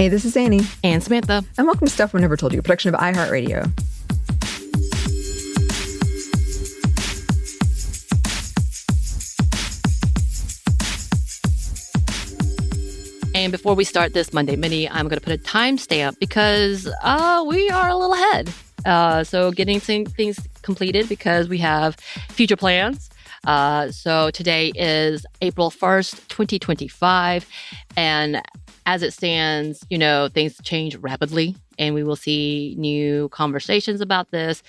Hey, this is Anney. And Samantha. And welcome to Stuff We Never Told You, a production of iHeartRadio. And before we start this Monday Mini, I'm going to put a timestamp because we are a little ahead. So getting things completed because we have future plans. So today is April 1st, 2025. And as it stands, things change rapidly. And we will see new conversations about this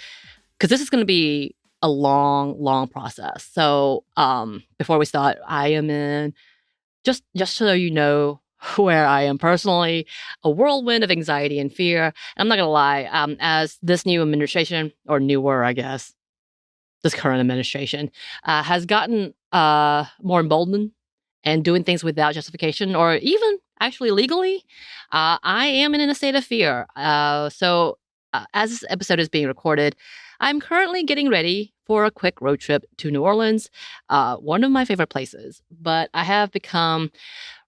because this is going to be a long, long process. So before we start, I am in, just so you know, where I am personally, a whirlwind of anxiety and fear. And I'm not going to lie, as this new administration, or newer, I guess, this current administration, has gotten more emboldened and doing things without justification or even actually legally, I am in a state of fear. So as this episode is being recorded, I'm currently getting ready for a quick road trip to New Orleans, one of my favorite places. But I have become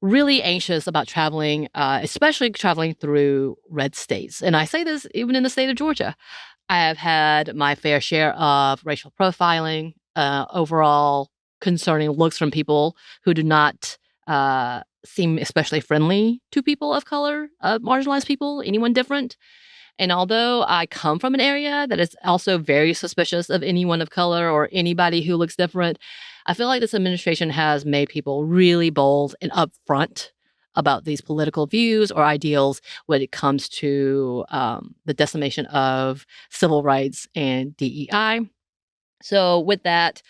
really anxious about traveling, especially traveling through red states. And I say this even in the state of Georgia. I have had my fair share of racial profiling, overall concerning looks from people who do not seem especially friendly to people of color, marginalized people, anyone different. And although I come from an area that is also very suspicious of anyone of color or anybody who looks different, I feel like this administration has made people really bold and upfront about these political views or ideals when it comes to the decimation of civil rights and DEI. So with that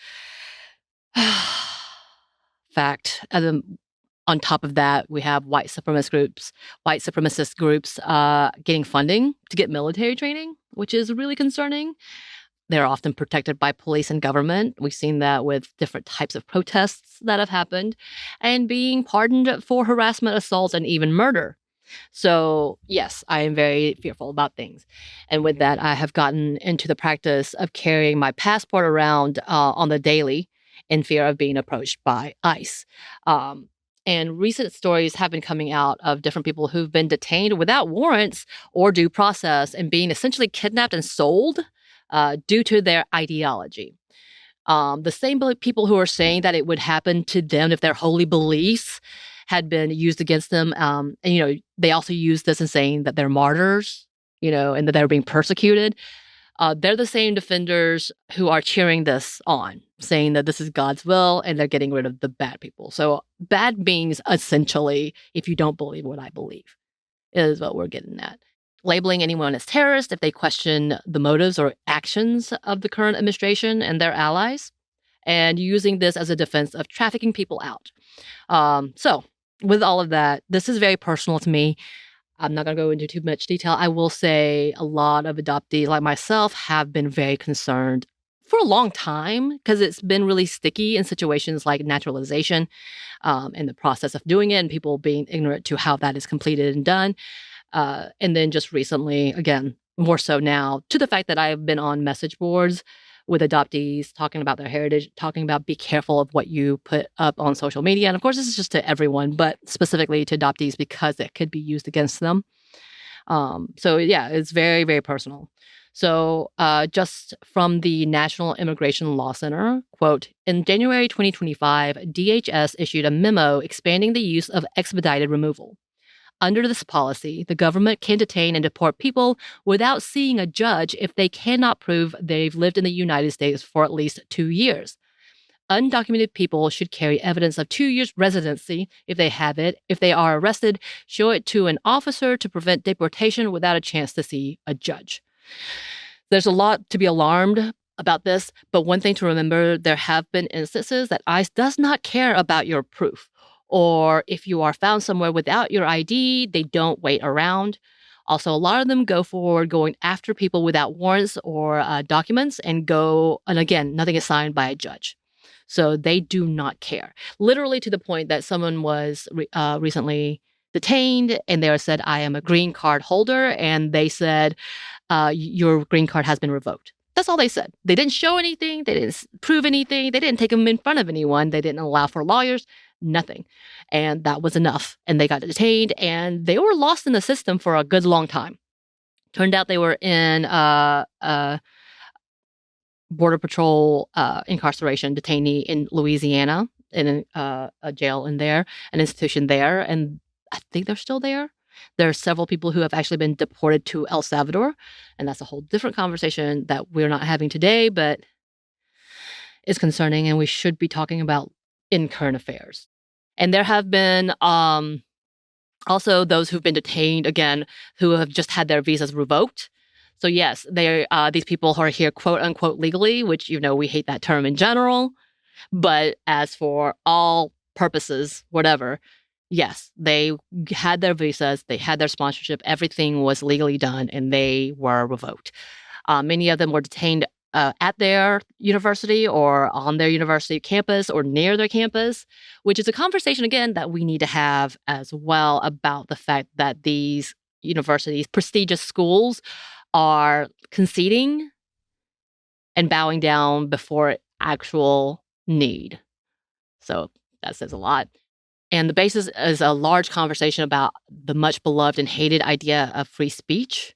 fact, on top of that, we have white supremacist groups getting funding to get military training, which is really concerning. They're often protected by police and government. We've seen that with different types of protests that have happened, and being pardoned for harassment, assaults, and even murder. So yes, I am very fearful about things. And with that, I have gotten into the practice of carrying my passport around on the daily in fear of being approached by ICE. And recent stories have been coming out of different people who've been detained without warrants or due process and being essentially kidnapped and sold due to their ideology. The same people who are saying that it would happen to them if their holy beliefs had been used against them. And, they also use this in saying that they're martyrs, and that they're being persecuted. They're the same defenders who are cheering this on, saying that this is God's will and they're getting rid of the bad people. So bad means essentially, if you don't believe what I believe, is what we're getting at. Labeling anyone as terrorist if they question the motives or actions of the current administration and their allies, and using this as a defense of trafficking people out. So with all of that, this is very personal to me. I'm not going to go into too much detail. I will say a lot of adoptees like myself have been very concerned for a long time because it's been really sticky in situations like naturalization and the process of doing it and people being ignorant to how that is completed and done. And then just recently, again, more so now, to the fact that I've been on message boards with adoptees talking about their heritage, talking about be careful of what you put up on social media. And of course, this is just to everyone, but specifically to adoptees because it could be used against them. So yeah, it's very, very personal. So just from the National Immigration Law Center, quote, in January 2025, DHS issued a memo expanding the use of expedited removal. Under this policy, the government can detain and deport people without seeing a judge if they cannot prove they've lived in the United States for at least 2 years. Undocumented people should carry evidence of 2 years residency if they have it. If they are arrested, show it to an officer to prevent deportation without a chance to see a judge. There's a lot to be alarmed about this, but one thing to remember, there have been instances that ICE does not care about your proof. Or if you are found somewhere without your ID, they don't wait around. Also, a lot of them go forward going after people without warrants or documents and again, nothing is signed by a judge. So they do not care. Literally to the point that someone was recently detained and they said, I am a green card holder. And they said, your green card has been revoked. That's all they said. They didn't show anything. They didn't prove anything. They didn't take them in front of anyone. They didn't allow for lawyers. nothing. And that was enough. And they got detained and they were lost in the system for a good long time. Turned out they were in Border Patrol incarceration detainee in Louisiana, in a jail in there, an institution there. And I think they're still there. There are several people who have actually been deported to El Salvador. And that's a whole different conversation that we're not having today, but is concerning and we should be talking about in current affairs. And there have been also those who've been detained, again, who have just had their visas revoked. So yes, these people are here, quote unquote, legally, which, we hate that term in general. But as for all purposes, whatever, yes, they had their visas, they had their sponsorship, everything was legally done, and they were revoked. Many of them were detained at their university or on their university campus or near their campus, which is a conversation, again, that we need to have as well about the fact that these universities, prestigious schools, are conceding and bowing down before actual need. So that says a lot. And the basis is a large conversation about the much beloved and hated idea of free speech.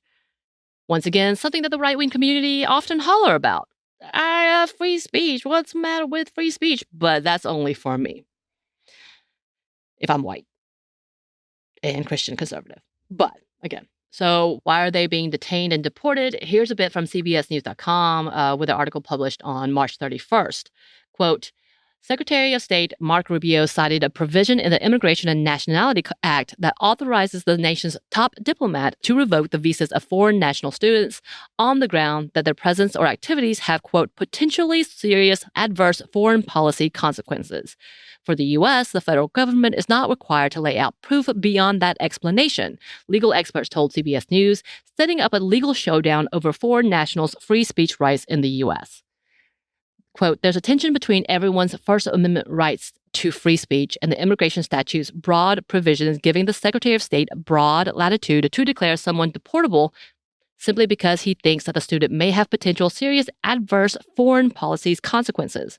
Once again, something that the right-wing community often holler about. I have free speech. What's the matter with free speech? But that's only for me, if I'm white and Christian conservative. But again, so why are they being detained and deported? Here's a bit from CBSNews.com with an article published on March 31st. Quote, Secretary of State Mark Rubio cited a provision in the Immigration and Nationality Act that authorizes the nation's top diplomat to revoke the visas of foreign national students on the ground that their presence or activities have, quote, potentially serious adverse foreign policy consequences. For the U.S., the federal government is not required to lay out proof beyond that explanation, legal experts told CBS News, setting up a legal showdown over foreign nationals' free speech rights in the U.S. Quote, there's a tension between everyone's First Amendment rights to free speech and the immigration statute's broad provisions giving the Secretary of State broad latitude to declare someone deportable simply because he thinks that the student may have potential serious adverse foreign policies consequences.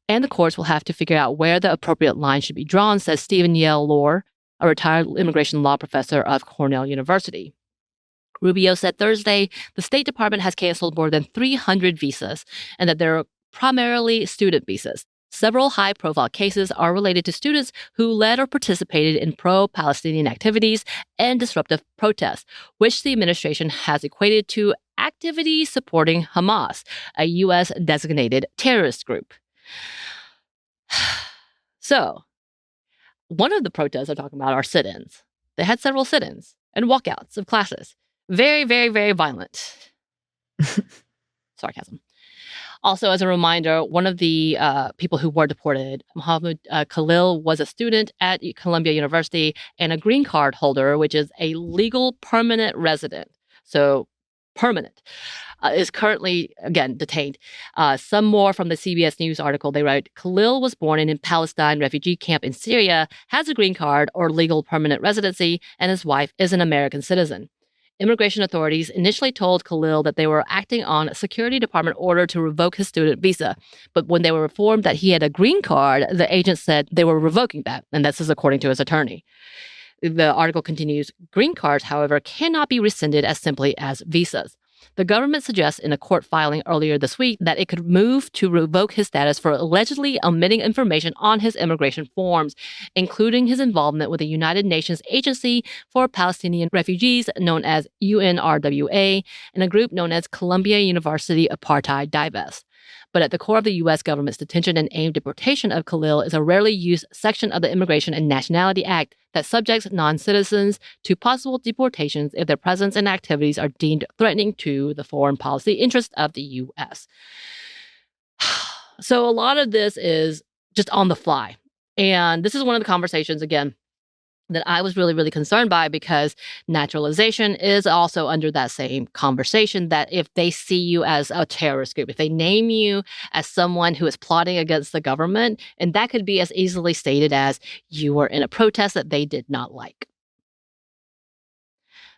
And the courts will have to figure out where the appropriate line should be drawn, says Stephen Yale-Lohr, a retired immigration law professor of Cornell University. Rubio said Thursday the State Department has canceled more than 300 visas and that there are primarily student visas. Several high-profile cases are related to students who led or participated in pro-Palestinian activities and disruptive protests, which the administration has equated to activities supporting Hamas, a U.S.-designated terrorist group. So, one of the protests I'm talking about are sit-ins. They had several sit-ins and walkouts of classes. Very, very, very violent. Sarcasm. Also, as a reminder, one of the people who were deported, Mohammed Khalil, was a student at Columbia University and a green card holder, which is a legal permanent resident. So permanent. Is currently, again, detained. Some more from the CBS News article. They write, Khalil was born in a Palestine refugee camp in Syria, has a green card or legal permanent residency, and his wife is an American citizen. Immigration authorities initially told Khalil that they were acting on a Security Department order to revoke his student visa. But when they were informed that he had a green card, the agents said they were revoking that. And this is according to his attorney. The article continues, green cards, however, cannot be rescinded as simply as visas. The government suggests in a court filing earlier this week that it could move to revoke his status for allegedly omitting information on his immigration forms, including his involvement with the United Nations Agency for Palestinian Refugees, known as UNRWA, and a group known as Columbia University Apartheid Divest. But at the core of the U.S. government's detention and aimed deportation of Khalil is a rarely used section of the Immigration and Nationality Act that subjects non-citizens to possible deportations if their presence and activities are deemed threatening to the foreign policy interests of the U.S. So a lot of this is just on the fly. And this is one of the conversations, again, that I was really, really concerned by, because naturalization is also under that same conversation, that if they see you as a terrorist group, if they name you as someone who is plotting against the government, and that could be as easily stated as you were in a protest that they did not like.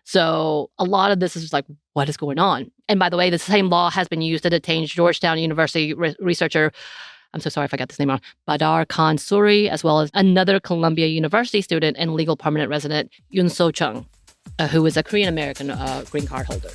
So a lot of this is just like, what is going on? And by the way, the same law has been used to detain Georgetown University researcher I'm so sorry if I got this name wrong, Badar Khan Suri, as well as another Columbia University student and legal permanent resident, Yoon So Chung, who is a Korean American green card holder.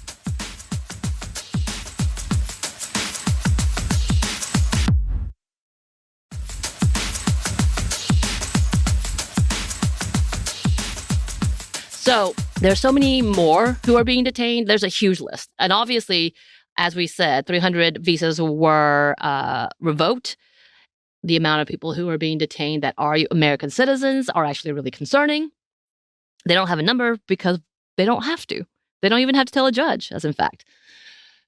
So there's so many more who are being detained. There's a huge list. And obviously, as we said, 300 visas were revoked. The amount of people who are being detained that are American citizens are actually really concerning. They don't have a number because they don't have to. They don't even have to tell a judge, as in fact.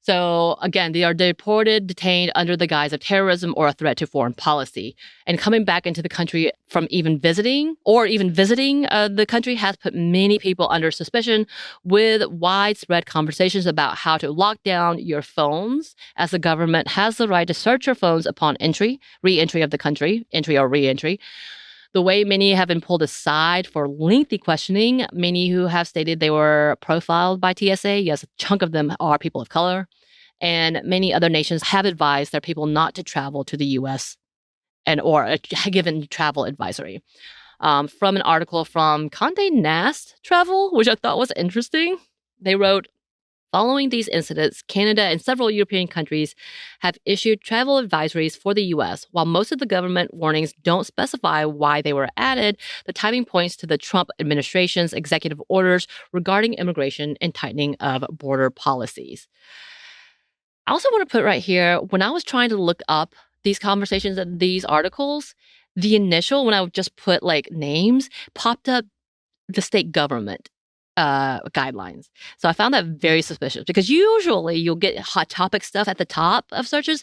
So again, they are deported, detained under the guise of terrorism or a threat to foreign policy. And coming back into the country from even visiting the country has put many people under suspicion, with widespread conversations about how to lock down your phones, as the government has the right to search your phones upon re-entry of the country, entry or re-entry. The way many have been pulled aside for lengthy questioning, many who have stated they were profiled by TSA, yes, a chunk of them are people of color, and many other nations have advised their people not to travel to the U.S. or given travel advisory. From an article from Condé Nast Travel, which I thought was interesting, they wrote, following these incidents, Canada and several European countries have issued travel advisories for the U.S. While most of the government warnings don't specify why they were added, the timing points to the Trump administration's executive orders regarding immigration and tightening of border policies. I also want to put right here, when I was trying to look up these conversations and these articles, the initial, when I would just put like names, popped up the state government guidelines. So I found that very suspicious, because usually you'll get hot topic stuff at the top of searches.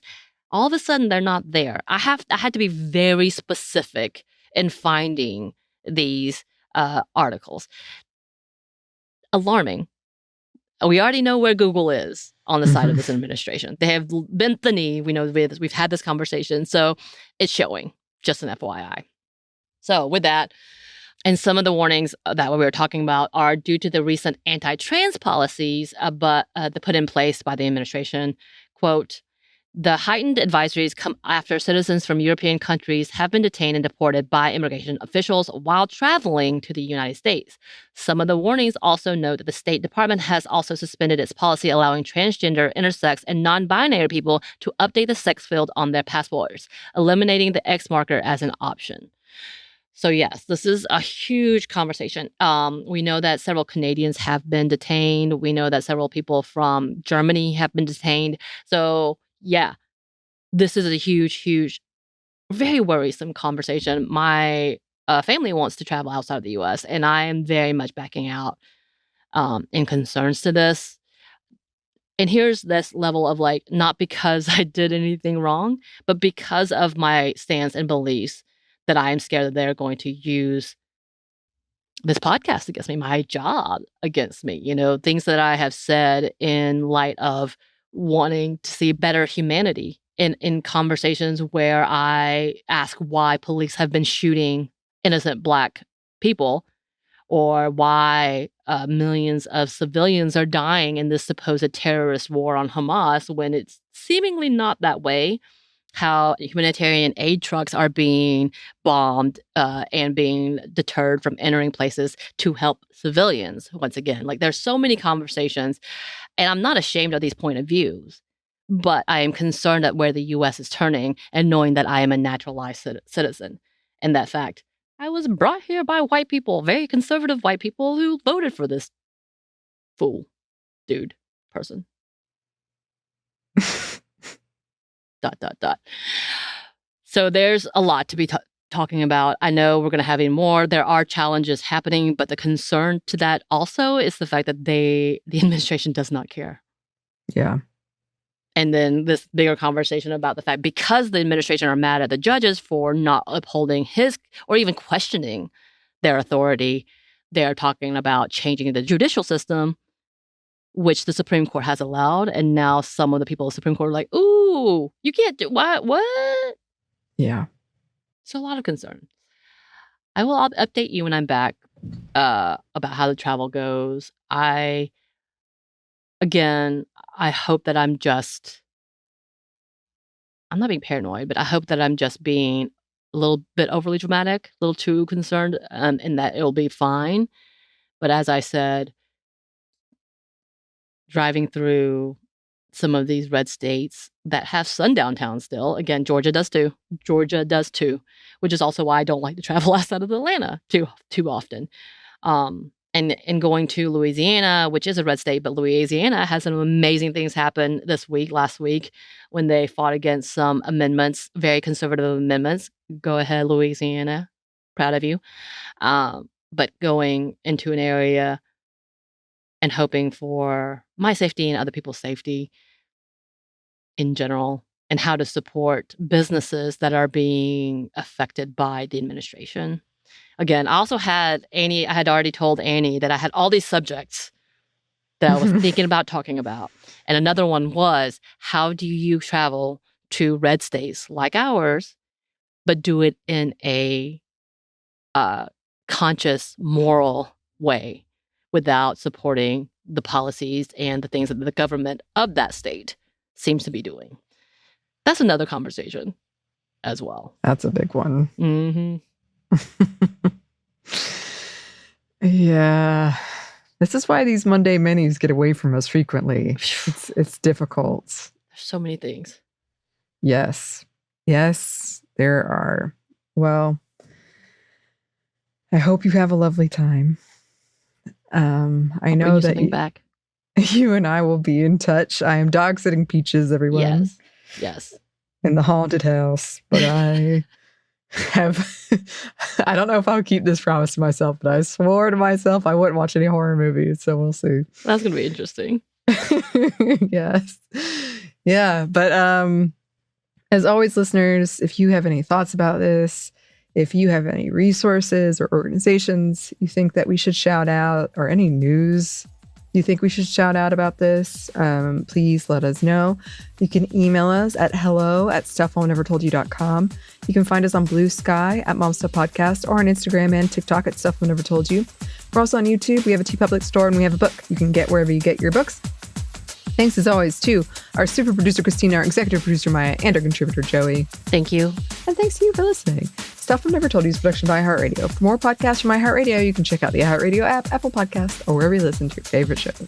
All of a sudden, they're not there. I had to be very specific in finding these articles. Alarming. We already know where Google is on the side of this administration. They have bent the knee. We know we've had this conversation. So it's showing, just an FYI. So with that, and some of the warnings that we were talking about are due to the recent anti-trans policies put in place by the administration. Quote, the heightened advisories come after citizens from European countries have been detained and deported by immigration officials while traveling to the United States. Some of the warnings also note that the State Department has also suspended its policy allowing transgender, intersex, and non-binary people to update the sex field on their passports, eliminating the X marker as an option. So yes, this is a huge conversation. We know that several Canadians have been detained. We know that several people from Germany have been detained. So yeah, this is a huge, very worrisome conversation. My family wants to travel outside of the U.S., and I am very much backing out in concerns to this. And here's this level of like, not because I did anything wrong, but because of my stance and beliefs, that I am scared that they're going to use this podcast against me, my job against me, things that I have said in light of wanting to see better humanity in conversations where I ask why police have been shooting innocent Black people, or why millions of civilians are dying in this supposed terrorist war on Hamas when it's seemingly not that way. How humanitarian aid trucks are being bombed and being deterred from entering places to help civilians. Once again, like, there's so many conversations, and I'm not ashamed of these point of views, but I am concerned at where the U.S. is turning, and knowing that I am a naturalized citizen. And that fact, I was brought here by white people, very conservative white people who voted for this fool, dude, person. ... So there's a lot to be talking about. I know we're going to have even more. There are challenges happening, but the concern to that also is the fact that the administration does not care. Yeah. And then this bigger conversation about the fact, because the administration are mad at the judges for not upholding his or even questioning their authority, they're talking about changing the judicial system, which the Supreme Court has allowed. And now some of the people of the Supreme Court are like, ooh, you can't do what? Yeah. So a lot of concern. I will update you when I'm back about how the travel goes. I hope that I'm just I'm not being paranoid, but I hope that I'm just being a little bit overly dramatic, a little too concerned, and that it'll be fine. But as I said, driving through some of these red states that have sundown towns still, again, Georgia does too. Georgia does too, which is also why I don't like to travel outside of Atlanta too often. And going to Louisiana, which is a red state, but Louisiana has some amazing things happen last week, when they fought against some amendments, very conservative amendments. Go ahead, Louisiana. Proud of you. But going into an area and hoping for my safety and other people's safety in general, and how to support businesses that are being affected by the administration. Again, I also had Anney. I had already told Anney that I had all these subjects that I was thinking about talking about. And another one was, how do you travel to red states like ours, but do it in a conscious, moral way without supporting the policies and the things that the government of that state seems to be doing? That's another conversation as well. That's a big one. Mm-hmm. Yeah. This is why these Monday menus get away from us frequently. It's difficult. There's so many things. Yes. Yes, there are. Well, I hope you have a lovely time. I know that you and I will be in touch. I am dog sitting Peaches, everyone. Yes. In the haunted house. But I don't know if I'll keep this promise to myself, but I swore to myself I wouldn't watch any horror movies. So we'll see. That's going to be interesting. Yes. Yeah. But as always, listeners, if you have any thoughts about this, if you have any resources or organizations you think that we should shout out, or any news you think we should shout out about this, please let us know. You can email us at hello@stuffmomnevertoldyou.com. You can find us on Blue Sky at Mom Stuff Podcast, or on Instagram and TikTok at Stuff Mom Never Told You. We're also on YouTube. We have a TeePublic store, and we have a book you can get wherever you get your books. Thanks as always to our super producer Christina, our executive producer Maya, and our contributor Joey. Thank you. And thanks to you for listening. Stuff Mom Never Told You is a production by iHeartRadio. For more podcasts from iHeartRadio, you can check out the iHeartRadio app, Apple Podcasts, or wherever you listen to your favorite shows.